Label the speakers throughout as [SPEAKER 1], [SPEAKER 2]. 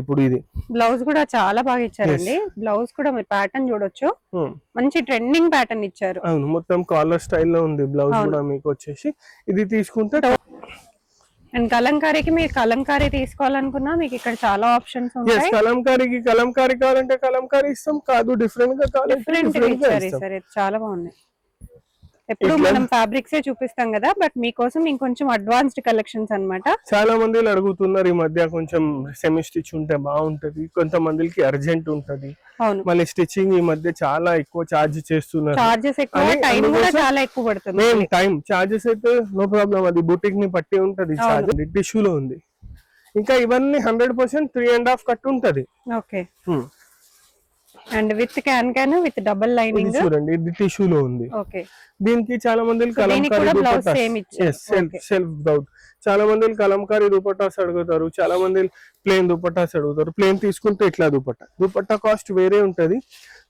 [SPEAKER 1] ఇప్పుడు ఇది
[SPEAKER 2] బ్లౌజ్ కూడా చాలా బాగా ఇచ్చారండి. బ్లౌజ్ కూడా మీరు ప్యాటర్న్ చూడొచ్చు, మంచి ట్రెండింగ్ ప్యాటర్న్ ఇచ్చారు.
[SPEAKER 1] అవును, మొత్తం కాలర్ స్టైల్లో ఉంది బ్లౌజ్ కూడా మీకు వచ్చేసి. ఇది తీసుకుంటే
[SPEAKER 2] అండ్ కలంకారీకి మీరు కలంకారీ తీసుకోవాలనుకున్నా మీకు ఇక్కడ చాలా ఆప్షన్స్ ఉంటాయి.
[SPEAKER 1] కలంకారీ కావాలంటే కలంకారీ ఇస్తాం, కాదు డిఫరెంట్ గా కావాలంటే
[SPEAKER 2] చాలా బాగున్నాయి. ఎప్పుడు మనం ఫ్యాబ్రిక్స్ చూపిస్తాం కదా, బట్ మీకోసం ఇంకొంచెం అడ్వాన్స్డ్ కలెక్షన్స్ అన్నమాట.
[SPEAKER 1] చాలా మంది అడుగుతున్నారు ఈ మధ్య కొంచెం సెమీ స్టిచ్ ఉంటే బాగుంటది, కొంతమందికి అర్జెంట్ ఉంటది. మళ్ళీ స్టిచ్చింగ్ ఈ మధ్య చాలా ఎక్కువ చార్జ్ చేస్తున్నారు.
[SPEAKER 2] చార్జెస్ ఎక్కువ, టైం కూడా చాలా ఎక్కువ పడుతుంది.
[SPEAKER 1] టైం చార్జెస్ అయితే నో ప్రాబ్లం, అది బుటిక్ ని పట్టి ఉంటది. టిష్యూలో ఉంది. ఇంకా ఇవన్నీ 100% 3.5 కట్ ఉంటది.
[SPEAKER 2] Okay. And with can with double lining
[SPEAKER 1] చూడండి, ఇది టిష్యూలో ఉంది.
[SPEAKER 2] ఓకే.
[SPEAKER 1] దీనికి చాలా మంది సెల్ఫ్ డౌట్, చాలా మంది కలంకారీ దుపట్టాస్ అడుగుతారు, చాలా మంది ప్లేన్ దుపట్టాస్ అడుగుతారు. ప్లేన్ తీసుకుంటే ఇట్లా దుపట్టా కాస్ట్ వేరే ఉంటది.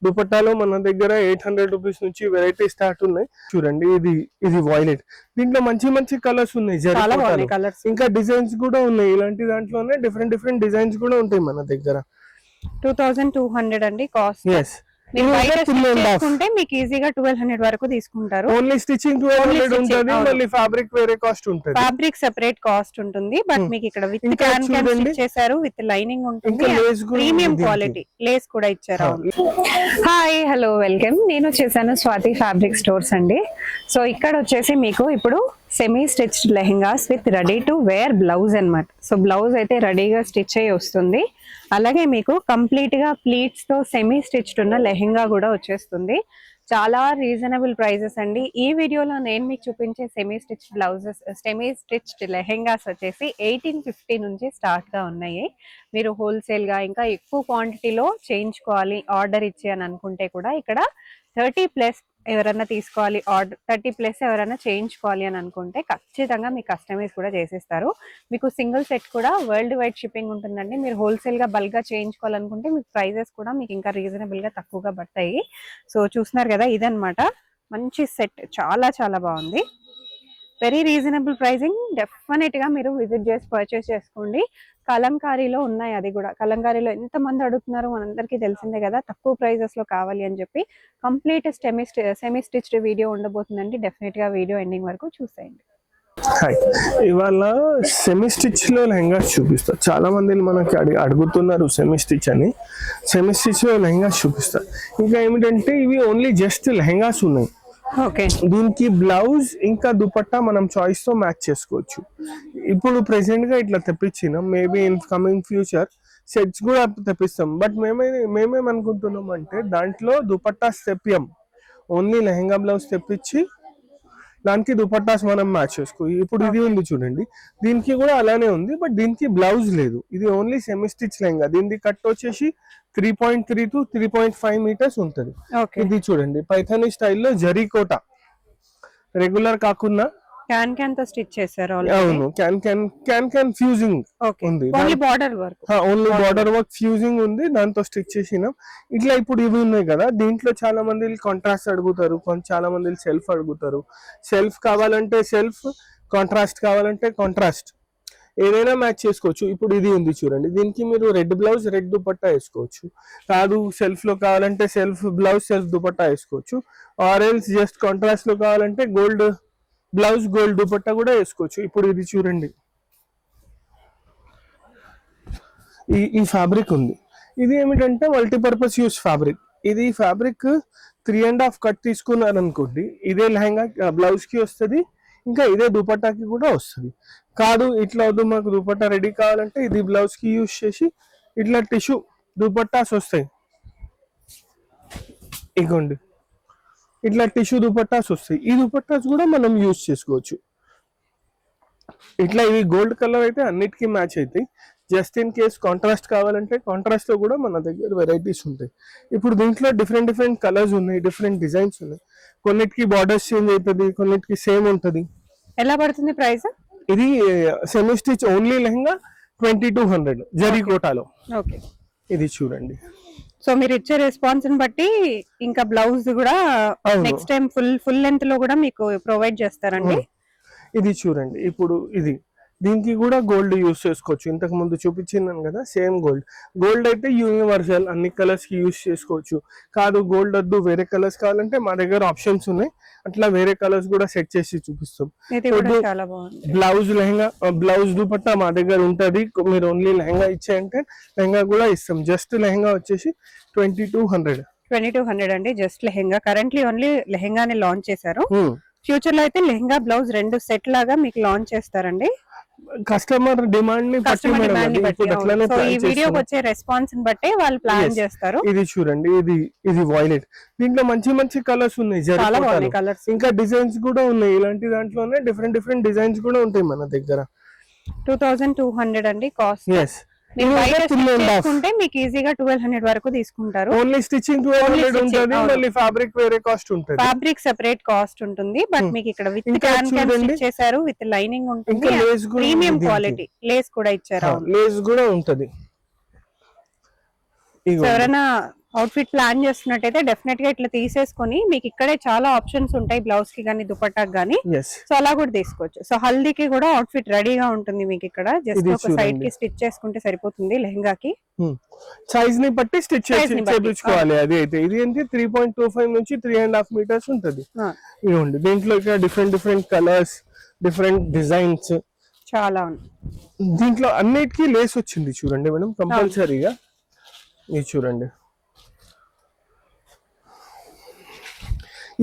[SPEAKER 1] దుపట్టాలో మన దగ్గర 800 రూపీస్ నుంచి వెరైటీ స్టార్ట్ ఉన్నాయి. చూడండి, ఇది వైలెట్, దీంట్లో మంచి కలర్స్ ఉన్నాయి, ఇంకా డిజైన్స్ కూడా ఉన్నాయి. ఇలాంటి దాంట్లోనే డిఫరెంట్ డిజైన్స్ కూడా ఉంటాయి మన దగ్గర.
[SPEAKER 2] 2200 అండి కాస్ట్. మీకు ఈజీగా 1200 వరకు తీసుకుంటారు.
[SPEAKER 1] ఓన్లీ స్టిచింగ్ 1200 ఉంటుంది, మళ్ళీ ఫ్యాబ్రిక్ వేరే కాస్ట్ ఉంటుంది.
[SPEAKER 2] ఫ్యాబ్రిక్ సెపరేట్ కాస్ట్ ఉంటుంది. బట్ మీకు ఇక్కడ విత్ క్యాన్ స్టిచ్ చేశారు, విత్ లైనింగ్ ఉంటుంది, ప్రీమియం క్వాలిటీ లేస్ కూడా ఇచ్చారు. Hi, hello, welcome. నేను వచ్చేసాను స్వాతి ఫ్యాబ్రిక్ స్టోర్స్ అండి. సో ఇక్కడ వచ్చేసి మీకు ఇప్పుడు semi stitched lehengas with ready to wear blouse అన్నమాట. సో బ్లౌజ్ అయితే రెడీగా స్టిచ్ అయ్యి వస్తుంది. అలాగే మీకు కంప్లీట్ గా ప్లీట్స్ తో సెమీ స్టిచ్డ్ ఉన్న లెహెంగా కూడా వచ్చేస్తుంది. చాలా రీజనబుల్ ప్రైజెస్ అండి. ఈ వీడియోలో నేను మీకు చూపించే సెమీ స్టిచ్డ్ లెహెంగాస్ వచ్చేసి 1850 నుంచి స్టార్ట్ గా ఉన్నాయి. మీరు హోల్సేల్ గా ఇంకా ఎక్కువ క్వాంటిటీలో చేయించుకోవాలి ఆర్డర్ ఇచ్చి అని అనుకుంటే కూడా ఇక్కడ 30+ ఎవరైనా తీసుకోవాలి, ఆర్డర్ 30+ ఎవరైనా చేయించుకోవాలి అని అనుకుంటే ఖచ్చితంగా మీకు కస్టమైజ్ కూడా చేసేస్తారు. మీకు సింగిల్ సెట్ కూడా వరల్డ్ వైడ్ షిప్పింగ్ ఉంటుందండి. మీరు హోల్సేల్ గా బల్క్ గా చేయించుకోవాలనుకుంటే మీకు ప్రైజెస్ కూడా మీకు ఇంకా రీజనబుల్ గా తక్కువగా పడతాయి. సో చూస్తున్నారు కదా, ఇదన్నమాట మంచి సెట్, చాలా బాగుంది. Very reasonable pricing. డెఫినెట్ గా మీరు విజిట్ చేసి పర్చేస్ చేసుకోండి. కలంకారీలో ఉన్నాయి, అది కూడా కలంకారీలో ఎంతమంది అడుగుతున్నారు మనందరికీ తెలిసిందే కదా, తక్కువ ప్రైజెస్ లో కావాలి అని చెప్పి. కంప్లీట్ సెమీ స్టిచ్డ్ వీడియో ఉండబోతుందండి. డెఫినెట్ గా వీడియో ఎండింగ్ వరకు చూసేయండి.
[SPEAKER 1] ఇవాళ సెమీ స్టిచ్ లో లెహంగాస్ చూపిస్తా. చాలా మంది మనకి అడుగుతున్నారు సెమీ స్టిచ్ అని. సెమీ స్టిచ్ లో లెహంగాస్ చూపిస్తా. ఇంకా ఏమిటంటే ఇవి ఓన్లీ జస్ట్ లెహంగాస్ ఉన్నాయి. దీనికి బ్లౌజ్ ఇంకా దుపట్టా మనం చాయిస్ తో మ్యాచ్ చేసుకోవచ్చు. ఇప్పుడు ప్రెసెంట్ గా ఇట్లా తెప్పించినాం, maybe in coming future sets కూడా తెప్పిస్తాం. బట్ మేమేమనుకుంటున్నాం అంటే దాంట్లో దుపట్టాస్ తెప్పియం, ఓన్లీ లెహంగా బ్లౌజ్ తెప్పించి దానికి దుపట్టాస్ మనం మ్యాచ్ చేసుకో. ఇప్పుడు ఇది ఉంది చూడండి, దీనికి కూడా అలానే ఉంది, బట్ దీనికి బ్లౌజ్ లేదు. ఇది ఓన్లీ సెమీ స్టిచ్ లెహంగా. దీనికి కట్ వచ్చేసి 3.3 to 3.5 మీటర్స్ ఉంటుంది. ఇది చూడండి, పైథానీ స్టైల్లో జరీ కోట, రెగ్యులర్ కాకుండా
[SPEAKER 2] క్యాన్ తో స్టిచ్ చేశారు.
[SPEAKER 1] అవును, క్యాన్ ఫ్యూజింగ్ ఉంది,
[SPEAKER 2] ఓన్లీ బార్డర్
[SPEAKER 1] వర్క్ ఫ్యూజింగ్ ఉంది, దాంతో స్టిచ్ చేసినాం. ఇట్లా ఇప్పుడు ఇవి ఉన్నాయి కదా, దీంట్లో చాలా మంది కాంట్రాస్ట్ అడుగుతారు, చాలా మంది సెల్ఫ్ అడుగుతారు. సెల్ఫ్ కావాలంటే సెల్ఫ్, కాంట్రాస్ట్ కావాలంటే కాంట్రాస్ట్, ఏదైనా మ్యాచ్ చేసుకోవచ్చు. ఇప్పుడు ఇది ఉంది చూడండి, దీనికి మీరు రెడ్ బ్లౌజ్ రెడ్ దుపట్టా వేసుకోవచ్చు. కాదు సెల్ఫ్ లో కావాలంటే సెల్ఫ్ బ్లౌజ్ సెల్ఫ్ దుపట్టా వేసుకోవచ్చు. ఆరెల్స్ జస్ట్ కాంట్రాస్ట్ లో కావాలంటే గోల్డ్ బ్లౌజ్ గోల్డ్ దుపట్టా కూడా వేసుకోవచ్చు. ఇప్పుడు ఇది చూడండి, ఈ ఫ్యాబ్రిక్ ఉంది. ఇది ఏమిటంటే మల్టీపర్పస్ యూస్ ఫ్యాబ్రిక్. ఇది ఫ్యాబ్రిక్ 3.5 కట్ తీసుకున్నారు అనుకోండి, ఇదే లెహంగా బ్లౌజ్ కి వస్తుంది, ఇంకా ఇదే దుపట్టాకి కూడా వస్తుంది. కాదు ఇట్లా వద్దు మాకు దుపట్టా రెడీ కావాలంటే ఇది బ్లౌజ్ కి యూజ్ చేసి ఇట్లా టిష్యూ దుపట్టాస్ వస్తాయి. ఇగోండి, ఇట్లా టిష్యూ దుపట్టాస్ వస్తాయి. ఈ దుపట్టాస్ కూడా మనం యూజ్ చేసుకోవచ్చు. ఇట్లా ఇవి గోల్డ్ కలర్ అయితే అన్నిటికీ మ్యాచ్ అవుతాయి. జస్ట్ ఇన్ కేస్ కాంట్రాస్ట్ కావాలంటే కాంట్రాస్ట్ లో కూడా మన దగ్గర వెరైటీస్ ఉంటాయి. ఇప్పుడు దీంట్లో డిఫరెంట్ కలర్స్ ఉన్నాయి, డిఫరెంట్ డిజైన్స్ ఉన్నాయి. కొన్నిటికి బార్డర్స్ చేంజ్ అవుతుంది, కొన్నిటికి సేమ్ ఉంటుంది.
[SPEAKER 2] ఎలా పడుతుంది ప్రైస్?
[SPEAKER 1] ఇది semi stitch only lehenga 2200 zari కోటాలో. ఇది చూడండి.
[SPEAKER 2] సో మీరు ఇచ్చే రెస్పాన్స్ ని బట్టి ఇంకా బ్లౌజ్ కూడా నెక్స్ట్ టైం ఫుల్ లెంత్ లో కూడా మీకు ప్రొవైడ్ చేస్తారండి.
[SPEAKER 1] ఇది చూడండి, ఇప్పుడు ఇది దీనికి కూడా గోల్డ్ యూస్ చేసుకోవచ్చు. ఇంతకు ముందు చూపించినాను కదా సేమ్ గోల్డ్ అయితే యూనివర్సల్ అన్ని కలర్స్ కి యూస్ చేసుకోవచ్చు. కాదు గోల్డ్ వద్దు వేరే కలర్స్ కావాలంటే మా దగ్గర ఆప్షన్స్ ఉన్నాయి, అట్లా వేరే కలర్స్ కూడా సెట్ చేసి చూపిస్తాం. బ్లౌజ్ లెహంగా బ్లౌజ్ దుపట్టా మా దగ్గర ఉంటది. మీరు ఓన్లీ లెహంగా ఇచ్చేయంటే లెహంగా కూడా ఇస్తాం. జస్ట్ లెహంగా వచ్చేసి 2200
[SPEAKER 2] అండి. జస్ట్ లెహంగా కరెంట్లీ ఓన్లీ లెహంగానే లాంచ్ చేశారు. ఫ్యూచర్ లో అయితే లెహంగా బ్లౌజ్ 2 సెట్ లాగా మీకు లాంచ్ చేస్తారండి.
[SPEAKER 1] కస్టమర్ డిమాండ్ ని బట్టి
[SPEAKER 2] ఈ వీడియోకి వచ్చే రెస్పాన్స్ ని బట్టి వాళ్ళు ప్లాన్ చేస్తారు.
[SPEAKER 1] ఇది చూడండి, ఇది వైలెట్. దీంట్లో మంచి మంచి కలర్స్ ఉన్నాయి, కలర్స్ ఇంకా డిజైన్స్ కూడా ఉన్నాయి. ఇలాంటి దాంట్లోనే డిఫరెంట్ డిజైన్స్ కూడా ఉంటాయి మన దగ్గర.
[SPEAKER 2] 2200 అండి కాస్ట్. మీకు ఈజీగా 1200 వరకు తీసుకుంటారు.
[SPEAKER 1] ఓన్లీ స్టిచ్చింగ్ 1200 ఉంటుంది, మళ్ళీ ఫ్యాబ్రిక్ వేరే కాస్ట్ ఉంటుంది.
[SPEAKER 2] ఫ్యాబ్రిక్ సెపరేట్ కాస్ట్ ఉంటుంది. బట్ మీకు ఇక్కడ విత్ క్యాన్ స్టిచ్ చేశారు, విత్ లైనింగ్ ఉంటుంది, ప్రీమియం క్వాలిటీ లేస్ కూడా ఇచ్చారు.
[SPEAKER 1] లేస్ కూడా ఉంటది.
[SPEAKER 2] ఎవరైనా అవుట్ఫిట్ ప్లాన్ చేస్తున్నట్టయితే డెఫినెట్ గా ఇట్లా తీసేసుకొని మీకు ఇక్కడే చాలా ఆప్షన్స్ ఉంటాయి, బ్లౌజ్ కి కానీ దుపట్టాకి కానీ. సో అలా కూడా తీసుకోవచ్చు. సో హల్దీకి కూడా అవుట్ఫిట్ రెడీగా ఉంటుంది మీకు ఇక్కడ. జస్ట్ ఒక సైడ్ కి స్టిచ్ చేసుకుంటే సరిపోతుంది లెహంగాకి.
[SPEAKER 1] సైజ్ ని బట్టి స్టిచ్ చేయించుకోవాలి. అది అయితే ఇది ఏంటి 3.25 నుంచి 3.5 మీటర్స్ ఉంటది. ఇవ్వండి దీంట్లో ఇక్కడ డిఫరెంట్ కలర్స్, డిఫరెంట్ డిజైన్స్
[SPEAKER 2] చాలా ఉన్నాయి.
[SPEAKER 1] దీంట్లో అన్నిటికీ లేస్ వచ్చింది చూడండి మేడం, కంపల్సరీగా. ఇది చూడండి,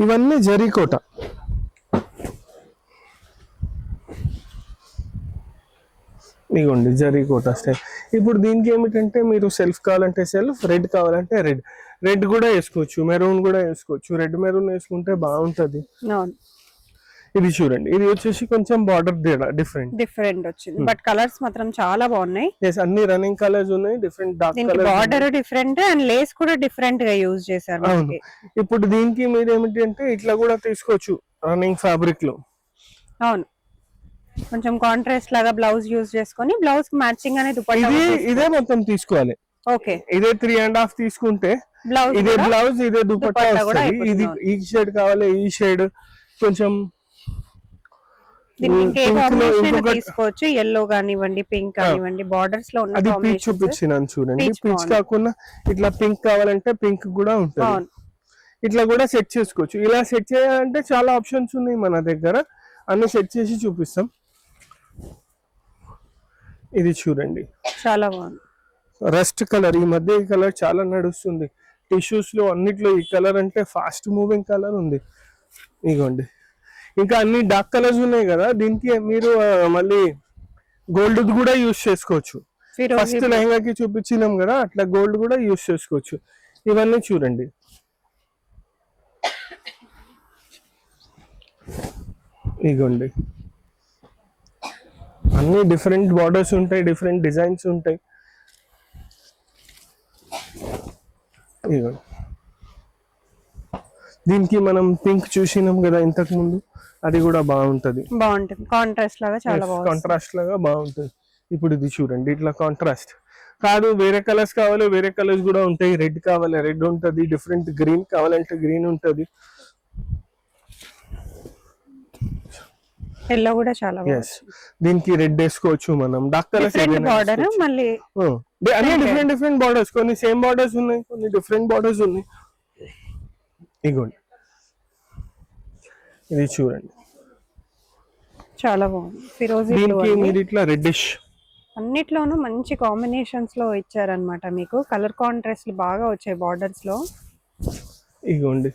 [SPEAKER 1] ఇవన్నీ జరీకోట. ఇగోండి జరీకోట స్టైల్. ఇప్పుడు దీనికి ఏమిటంటే మీరు సెల్ఫ్ కావాలంటే సెల్ఫ్, రెడ్ కావాలంటే రెడ్ కూడా వేసుకోవచ్చు, మెరూన్ కూడా వేసుకోవచ్చు. రెడ్ మెరూన్ వేసుకుంటే బాగుంటది. ఇది చూడండి, ఇది వచ్చేసి కొంచెం బార్డర్ డిఫరెంట్
[SPEAKER 2] వచ్చింది, బట్ కలర్స్ మాత్రం చాలా బాగున్నాయి.
[SPEAKER 1] అన్ని రన్నింగ్ కలర్స్ ఉన్నాయి, different dark colour.
[SPEAKER 2] Border different and Lay's కూడా డిఫరెంట్ గా యూజ్ చేశారు.
[SPEAKER 1] ఇప్పుడు దీనికి మీరు ఏమిటి అంటే ఇట్లా కూడా తీసుకోవచ్చు రన్నింగ్ ఫ్యాబ్రిక్ లో.
[SPEAKER 2] అవును, కొంచెం కాంట్రాస్ట్ లాగా బ్లౌజ్ యూజ్ చేసుకొని బ్లౌజ్ కి మ్యాచింగ్ అనేది దుపట్టా
[SPEAKER 1] ఇదే మొత్తం తీసుకోవాలి.
[SPEAKER 2] ఓకే,
[SPEAKER 1] ఇదే 3.5 తీసుకుంటే ఇదే బ్లౌజ్, ఇదే దుపట్టా వస్తుంది. ఇది ఈ షేడ్ కావాలి, ఈ షేడ్ కొంచెం
[SPEAKER 2] తీసుకోవచ్చు. ఎల్లో కానివ్వండి, పింక్ కానివ్వండి, బార్డర్స్ లో
[SPEAKER 1] అది పీచ్ చూపించినాను చూడండి. పీచ్ కాకుండా ఇట్లా పింక్ కావాలంటే పింక్ కూడా ఉంటుంది. ఇట్లా కూడా సెట్ చేసుకోవచ్చు. ఇలా సెట్ చేయాలంటే చాలా ఆప్షన్స్ ఉన్నాయి మన దగ్గర, అన్ని సెట్ చేసి చూపిస్తాం. ఇది చూడండి,
[SPEAKER 2] చాలా బాగుంది.
[SPEAKER 1] రస్ట్ కలర్, ఈ మధ్య ఈ కలర్ చాలా నడుస్తుంది టిష్యూస్ లో అన్నిట్లో. ఈ కలర్ అంటే ఫాస్ట్ మూవింగ్ కలర్ ఉంది. ఇగోండి, ఇంకా అన్ని డార్క్ కలర్స్ ఉన్నాయి కదా, దీనికి మీరు మళ్ళీ గోల్డ్ కూడా యూస్ చేసుకోవచ్చు. ఫస్ట్ లెహంగాకి చూపించినాం కదా, అట్లా గోల్డ్ కూడా యూస్ చేసుకోవచ్చు. ఇవన్నీ చూడండి, ఇగోండి అన్ని డిఫరెంట్ బార్డర్స్ ఉంటాయి, డిఫరెంట్ డిజైన్స్ ఉంటాయి. ఇగోండి, దీనికి మనం పింక్ చూసినాం కదా ఇంతకు ముందు, అది కూడా బాగుంటది.
[SPEAKER 2] కాంట్రాస్ట్ లాగా చాలా బాగుంది,
[SPEAKER 1] కాంట్రాస్ట్ లాగా బాగుంటది. ఇప్పుడు ఇది చూడండి, ఇట్లా కాంట్రాస్ట్ కాదు వేరే కలర్స్ కావాలి, వేరే కలర్స్ కూడా ఉంటాయి. రెడ్ కావాలి, రెడ్ ఉంటది. డిఫరెంట్ గ్రీన్ కావాలంటే గ్రీన్ ఉంటది.
[SPEAKER 2] ఎల్లో కూడా చాలా బాగుంది.
[SPEAKER 1] దీనికి రెడ్ వేసుకోవచ్చు మనం. డార్క్ కలర్స్
[SPEAKER 2] బార్డర్ మళ్ళీ
[SPEAKER 1] అన్ని డిఫరెంట్ బార్డర్స్, కొన్ని సేమ్ బార్డర్స్ ఉన్నాయి, కొన్ని డిఫరెంట్ బార్డర్స్ ఉన్నాయి. ఇగోండి, ఇది చూడండి
[SPEAKER 2] చాలా బాగుంది. ఫిరోజీ
[SPEAKER 1] దీనికి మీరు ఇట్లా రెడ్డిష్
[SPEAKER 2] అన్నిట్లోనూ మంచి కాంబినేషన్స్ లో ఇచ్చారనమాట. మీకు కలర్ కాంట్రాస్ట్ బాగా వచ్చాయి బార్డర్స్ లో.
[SPEAKER 1] ఇగోండి,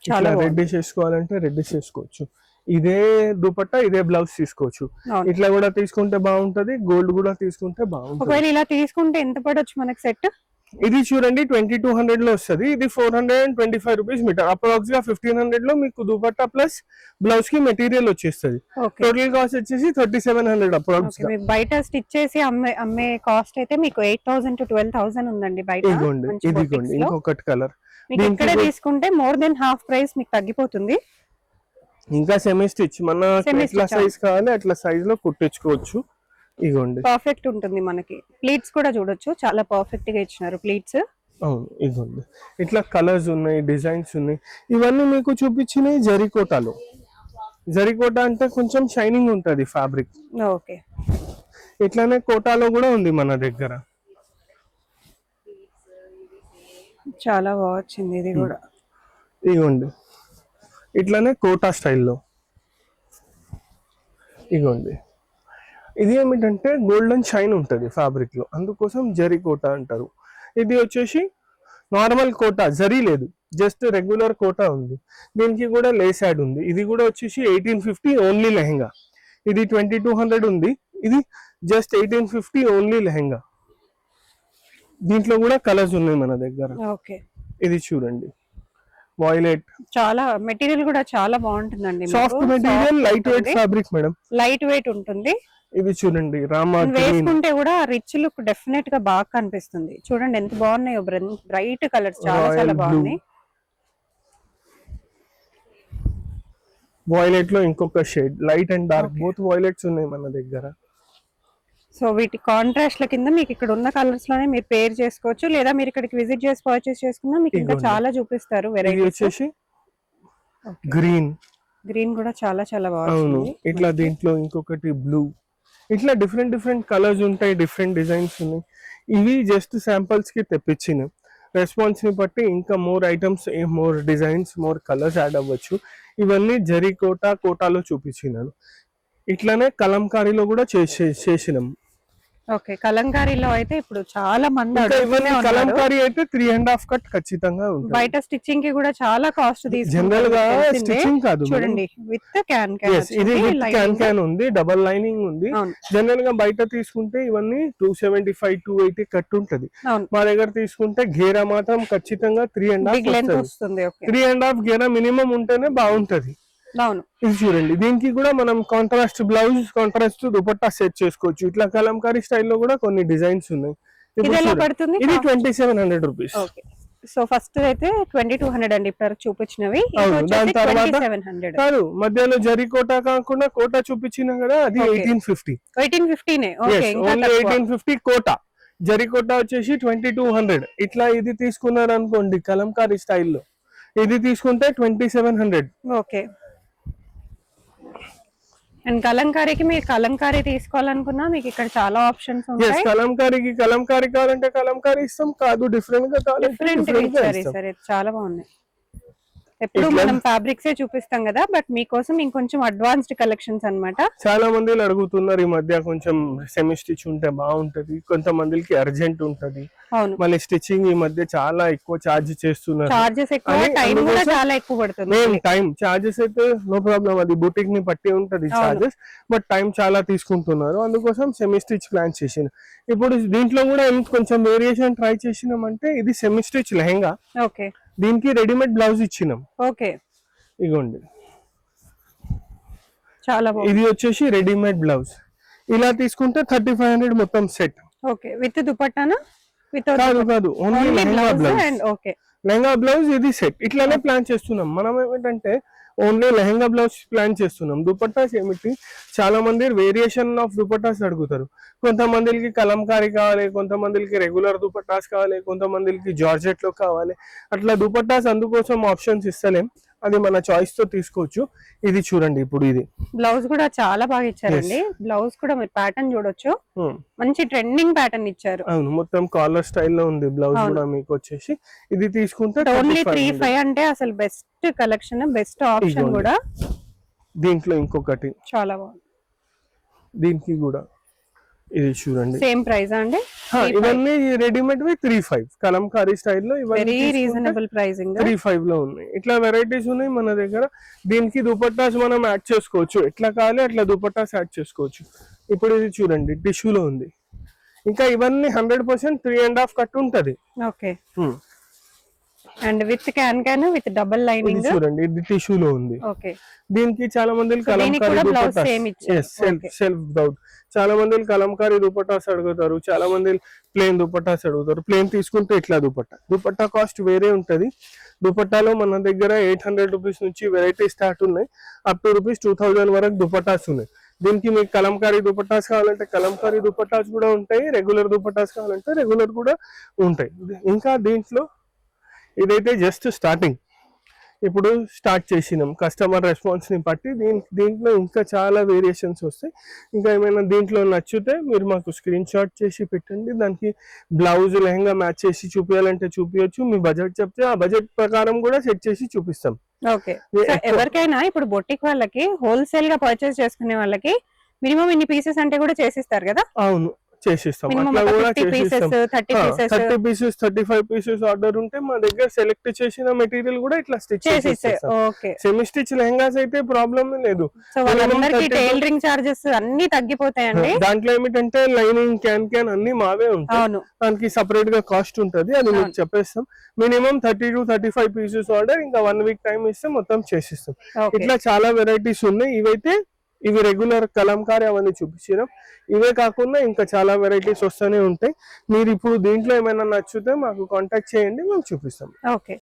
[SPEAKER 1] చాలా రెడ్డిష్ వేసుకోవాలంటే రెడ్డిష్ వేసుకోవచ్చు. ఇదే దుపట్టా, ఇదే బ్లౌజ్ తీసుకోవచ్చు. ఇట్లా కూడా తీసుకుంటే బాగుంటది, గోల్డ్ కూడా తీసుకుంటే బాగుంటుంది.
[SPEAKER 2] ఒకవేళ ఇలా తీసుకుంటే ఎంత పడొచ్చు మనకి సెట్?
[SPEAKER 1] ఇది చూడండి 2200 లో వస్తుంది. ఇది 425 రూపీస్ మీటర్. అప్రాక్స్ గా 1500 లో మీకు దుపట్టా ప్లస్ బ్లౌజ్ కి మెటీరియల్ వచ్చేస్తుంది. టోటల్ కాస్ట్ వచ్చేసి 3700 అప్రాక్స్.
[SPEAKER 2] బయట స్టిచ్ చేసి అమ్మే కాస్ట్ అయితే మీకు 8000 to 12,000 ఉందండి బయట.
[SPEAKER 1] ఇదిగోండి ఇంకొకటి కలర్.
[SPEAKER 2] మీకు ఇక్కడే తీసుకుంటే మోర్ దెన్ హాఫ్ ప్రైస్ మీకు తగ్గిపోతుంది.
[SPEAKER 1] ఇంకా సెమీ స్టిచ్ మన ఎట్లా సైజ్ కావాలి అట్లా సైజ్ లో కుట్టించుకోవచ్చు. ఇగోండి
[SPEAKER 2] పర్ఫెక్ట్ ఉంటుంది. మనకి ప్లీట్స్ కూడా చూడొచ్చు, చాలా పర్ఫెక్ట్ గా ఇచ్చినారు ప్లీట్స్.
[SPEAKER 1] అవును, ఇగోండి ఇట్లా కలర్స్ ఉన్నాయి, డిజైన్స్ ఉన్నాయి. ఇవన్నీ మీకు చూపించినవి జరీకోటాలో. జరీ కోటా అంటే కొంచెం షైనింగ్ ఉంటది ఫ్యాబ్రిక్.
[SPEAKER 2] ఓకే,
[SPEAKER 1] ఇట్లానే కోటాలో కూడా ఉంది మన దగ్గర.
[SPEAKER 2] చాలా బాగా వచ్చింది ఇది కూడా.
[SPEAKER 1] ఇగోండి ఇట్లానే కోటా స్టైల్లో. ఇగోండి ఇది ఏమిటంటే గోల్డెన్ షైన్ ఉంటుంది ఫ్యాబ్రిక్ లో, అందుకోసం జరీ కోటా అంటారు. ఇది వచ్చేసి నార్మల్ కోటా, జరీ లేదు, జస్ట్ రెగ్యులర్ కోటా ఉంది. దీనికి కూడా లేస్ యాడ్ ఉంది. ఇది కూడా వచ్చేసి 1850 ఓన్లీ లెహంగా. ఇది 2200 ఉంది, ఇది జస్ట్ 1850 ఓన్లీ లెహంగా. దీంట్లో కూడా కలర్స్ ఉన్నాయి మన దగ్గర.
[SPEAKER 2] ఓకే,
[SPEAKER 1] ఇది చూడండి వాయిలెట్,
[SPEAKER 2] చాలా మెటీరియల్ కూడా చాలా బాగుంటుందండి.
[SPEAKER 1] Soft material, light weight fabric madam,
[SPEAKER 2] light weight ఉంటుంది.
[SPEAKER 1] ఇది చూడండి రామా గ్రీన్,
[SPEAKER 2] వేసుకుంటే కూడా రిచ్ లుక్ డెఫినెట్ గా బాగా కనిపిస్తుంది. చూడండి ఎంత బాగున్నాయో, బ్రైట్ కలర్స్ చాలా చాలా బాగున్నాయి.
[SPEAKER 1] వాయిలెట్ లో ఇంకొక shade, light and dark both violets ఉన్నాయి మన దగ్గర.
[SPEAKER 2] సో వీటి కాంట్రాస్ట్ ల కింద మీకు ఇక్కడ ఉన్న కలర్స్ లోనే మీరు పేర్ చేసుకోవచ్చు, లేదా మీరు ఇక్కడికి విజిట్ చేసి పర్చేస్ చేసుకున్నా మీకు ఇంకా చాలా చూపిస్తారు వెరైటీ.
[SPEAKER 1] వచ్చేసి గ్రీన్,
[SPEAKER 2] గ్రీన్ కూడా చాలా చాలా
[SPEAKER 1] అవును.
[SPEAKER 2] బాగుంది.
[SPEAKER 1] ఇట్లా దీంట్లో ఇంకొకటి బ్లూ, ఇట్లా డిఫరెంట్ డిఫరెంట్ కలర్స్ ఉంటాయి, డిఫరెంట్ డిజైన్స్ ఉన్నాయి. ఇవి జస్ట్ శాంపుల్స్ కి తెప్పించిన, రెస్పాన్స్ ని బట్టి ఇంకా more items, more designs, more colours add అవ్వచ్చు. ఇవన్నీ జరీ కోటాలో చూపించినాను. ఇట్లానే కలంకారీలో కూడా చేసినాం.
[SPEAKER 2] ఓకే, కలంకారీలో అయితే ఇప్పుడు చాలా మంది అడుగుతూనే ఉన్నారు.
[SPEAKER 1] కలంకారీ అయితే 3.5 కట్ ఖచ్చితంగా ఉంటుంది.
[SPEAKER 2] బయట స్టిచ్చింగ్ కి కూడా చాలా కాస్ట్
[SPEAKER 1] జనరల్ గా స్టిచ్చింగ్ కాదు
[SPEAKER 2] చూడండి, విత్ క్యాన్
[SPEAKER 1] ఇది క్యాన్ ఉంది, డబల్ లైనింగ్ ఉంది. జనరల్ గా బయట తీసుకుంటే ఇవన్నీ 275 280 కట్ ఉంటది. మా దగ్గర తీసుకుంటే గేరా మాత్రం ఖచ్చితంగా 3.5
[SPEAKER 2] వస్తుంది.
[SPEAKER 1] 3.5 గేరా మినిమం ఉంటేనే బాగుంటది. ఇది చూడండి, దీనికి కూడా మనం contrast blouse, contrast dupatta set చేసుకోవచ్చు. ఇట్లా కలంకారీ స్టైల్లో కూడా కొన్ని డిజైన్స్ ఉన్నాయి. ఇది 2700 రూపీస్.
[SPEAKER 2] సో ఫస్ట్ అయితే 2200 అండి ఇప్పుడు చూపించినవి.
[SPEAKER 1] దాని తర్వాత కాదు, మధ్యలో జరీ కోటా కాకుండా కోటా చూపించిన కదా, అది 1850. 1850 కోటా. జరీ కోటా వచ్చేసి 2200. ఇట్లా ఇది తీసుకున్నారు అనుకోండి కలంకారీ స్టైల్లో, ఇది తీసుకుంటే 2700.
[SPEAKER 2] ఓకే, అండ్ కలంకారీకి మీరు కలంకారీ తీసుకోవాలనుకున్నా మీకు ఇక్కడ చాలా ఆప్షన్స్ ఉంటాయి.
[SPEAKER 1] కలంకారీ కావాలంటే కలంకారీ ఇస్తాం, కాదు డిఫరెంట్ గా కావాలంటే
[SPEAKER 2] సరే, చాలా బాగున్నాయి. ఎప్పుడు మనం ఫ్యాబ్రిక్స్ చూపిస్తాం కదా, బట్ మీకోసం ఇంకొంచెం అడ్వాన్స్డ్ కలెక్షన్స్ అన్నమాట.
[SPEAKER 1] చాలా మంది అడుగుతున్నారు ఈ మధ్య, కొంచెం సెమీ స్టిచ్ ఉంటే బాగుంటది, కొంతమందికి అర్జెంట్ ఉంటది. మళ్ళీ స్టిచ్చింగ్ ఈ మధ్య చాలా ఎక్కువ చార్జ్ చేస్తున్నారు.
[SPEAKER 2] చార్జెస్ ఎక్కువ, టైం కూడా చాలా ఎక్కువ పడుతుంది.
[SPEAKER 1] టైం చార్జెస్ అయితే నో ప్రాబ్లం, అది బుటిక్ ని బట్టి ఉంటది చార్జెస్, బట్ టైం చాలా తీసుకుంటున్నారు. అందుకోసం సెమీ స్టిచ్ ప్లాన్ చేసిన. ఇప్పుడు దీంట్లో కూడా కొంచెం వేరియేషన్ ట్రై చేసినామంటే, ఇది సెమీ స్టిచ్ లెహంగా.
[SPEAKER 2] ఓకే,
[SPEAKER 1] దీనికి రెడీమేడ్ బ్లౌజ్ ఇచ్చినాం.
[SPEAKER 2] ఓకే,
[SPEAKER 1] ఇగోండి
[SPEAKER 2] చాలా బాగుంది.
[SPEAKER 1] ఇది వచ్చేసి రెడీమేడ్ బ్లౌజ్. ఇలా తీసుకుంటే 3500 మొత్తం సెట్.
[SPEAKER 2] ఓకే, విత్ దుపట్టానా?
[SPEAKER 1] కాదు, only lehenga blouse.
[SPEAKER 2] Okay,
[SPEAKER 1] lehenga blouse ఇది సెట్. ఇట్లానే ప్లాన్ చేస్తున్నాం. మనం ఏమిటంటే ఓన్లీ లెహంగా బ్లౌజ్ ప్లాన్ చేస్తున్నాం. దుపట్టాస్ ఏమిటి, చాలా మంది వేరియేషన్ ఆఫ్ దుపట్టాస్ అడుగుతారు. కొంతమందికి కలంకారీ కావాలి, కొంతమందికి రెగ్యులర్ దుపట్టాస్ కావాలి, కొంతమందికి జార్జెట్ లో కావాలి. అట్లా దుపట్టాస్ అందుకోసం ఆప్షన్స్ ఇస్తలేం, అది మన చాయిస్ తో తీసుకోవచ్చు. ఇది చూడండి, ఇప్పుడు ఇది
[SPEAKER 2] బ్లౌజ్ కూడా చాలా బాగా ఇచ్చారండి. బ్లౌజ్ కూడా మీరు ప్యాటర్న్ చూడొచ్చు, మంచి ట్రెండింగ్ ప్యాటర్న్ ఇచ్చారు.
[SPEAKER 1] అవును, మొత్తం కాలర్ స్టైల్లో ఉంది బ్లౌజ్ కూడా. మీకు వచ్చేసి ఇది తీసుకుంటే
[SPEAKER 2] ఓన్లీ 3500 అంటే అసలు బెస్ట్ కలెక్షన్, బెస్ట్ ఆప్షన్ కూడా.
[SPEAKER 1] దీంట్లో ఇంకొకటి
[SPEAKER 2] చాలా బాగుంది,
[SPEAKER 1] దీనికి కూడా ఇది చూడండి,
[SPEAKER 2] సేమ్ ప్రైస్ అండి.
[SPEAKER 1] ఇవన్నీ రెడీమేడ్ 35 కలంకారీ స్టైల్లో,
[SPEAKER 2] వెరీ రీజనబుల్ ప్రైసింగ్,
[SPEAKER 1] 35 లో ఉన్నాయి. ఇట్లా వెరైటీస్ ఉన్నాయి మన దగ్గర. దీనికి దుపట్టాస్ మనం యాడ్ చేసుకోవచ్చు, ఎట్లా కావాలి అట్లా దుపట్టాస్ యాడ్ చేసుకోవచ్చు. ఇప్పుడు ఇది చూడండి, టిష్యూలో ఉంది. ఇంకా ఇవన్నీ 100% 3.5 కట్ ఉంటది.
[SPEAKER 2] Okay, and with can with double lining.
[SPEAKER 1] చూడండి, ఇది టిష్యూలో ఉంది.
[SPEAKER 2] ఓకే,
[SPEAKER 1] దీనికి చాలా మంది కలంకారీ సెల్ఫ్ డౌట్, చాలా మంది కలంకారీ దుపట్టాస్ అడుగుతారు, చాలా మంది ప్లేన్ దుపట్టాస్ అడుగుతారు. ప్లేన్ తీసుకుంటే ఇట్లా దుపట్టా కాస్ట్ వేరే ఉంటది. దుపట్టాలో మన దగ్గర 800 రూపీస్ నుంచి వెరైటీ స్టార్ట్ ఉన్నాయి, అప్ టు రూపీస్ 2000 వరకు దుపట్టాస్ ఉన్నాయి. దీనికి మీకు కలంకారీ దుపట్టాస్ కావాలంటే కలంకారీ దుపట్టాస్ కూడా ఉంటాయి, రెగ్యులర్ దుపట్టాస్ కావాలంటే రెగ్యులర్ కూడా ఉంటాయి. ఇంకా దీంట్లో ఇదైతే జస్ట్ స్టార్టింగ్. ఇప్పుడు స్టార్ట్ చేసినాం కస్టమర్ రెస్పాన్స్ ని బట్టి దీంట్లో ఇంకా చాలా వేరియేషన్స్ వస్తాయి. ఇంకా ఏమైనా దీంట్లో నచ్చితే మీరు మాకు స్క్రీన్ షాట్ చేసి పెట్టండి. దానికి బ్లౌజ్ లెహంగా మ్యాచ్ చేసి చూపించాలంటే చూపించచ్చు. మీ బడ్జెట్ చెప్తే ఆ బడ్జెట్ ప్రకారం కూడా సెట్ చేసి చూపిస్తాం.
[SPEAKER 2] ఓకే, ఎవరికైనా ఇప్పుడు బొటిక్ వాళ్ళకి హోల్సేల్ గా పర్చేస్ చేసుకునే వాళ్ళకి మినిమం ఇన్ని పీసెస్ అంటే కూడా చేసిస్తారు కదా?
[SPEAKER 1] అవును, చేసిస్తాం. అట్లా కూడా చేసిస్తాం. 30 పీసెస్ 35 పీసెస్ ఆర్డర్ ఉంటే మా దగ్గర సెలెక్ట్ చేసిన మెటీరియల్ కూడా ఇట్లా స్టిచ్ చేసిస్తాం. సెమీ స్టిచ్ లెహంగాస్ అయితే ప్రాబ్లం లేదు.
[SPEAKER 2] టైలరింగ్ చార్జెస్ అన్ని తగ్గిపోతాయండి.
[SPEAKER 1] దాంట్లో ఏమిటంటే లైనింగ్ క్యాన్ అన్ని మావే ఉంటాయి. దానికి సపరేట్ గా కాస్ట్ ఉంటది, అది మీకు చెప్పేస్తాం. మినిమం 30 to 35 పీసెస్ ఆర్డర్, ఇంకా 1 వీక్ టైం ఇస్తే మొత్తం చేసిస్తాం. ఇట్లా చాలా వెరైటీస్ ఉన్నాయి. ఇవి రెగ్యులర్ కలంకారీ అవన్నీ చూపించినాం. ఇవే కాకుండా ఇంకా చాలా వెరైటీస్ వస్తూనే ఉంటాయి. మీరు ఇప్పుడు దీంట్లో ఏమైనా నచ్చితే మాకు కాంటాక్ట్ చేయండి, మేము చూపిస్తాం.
[SPEAKER 2] ఓకే.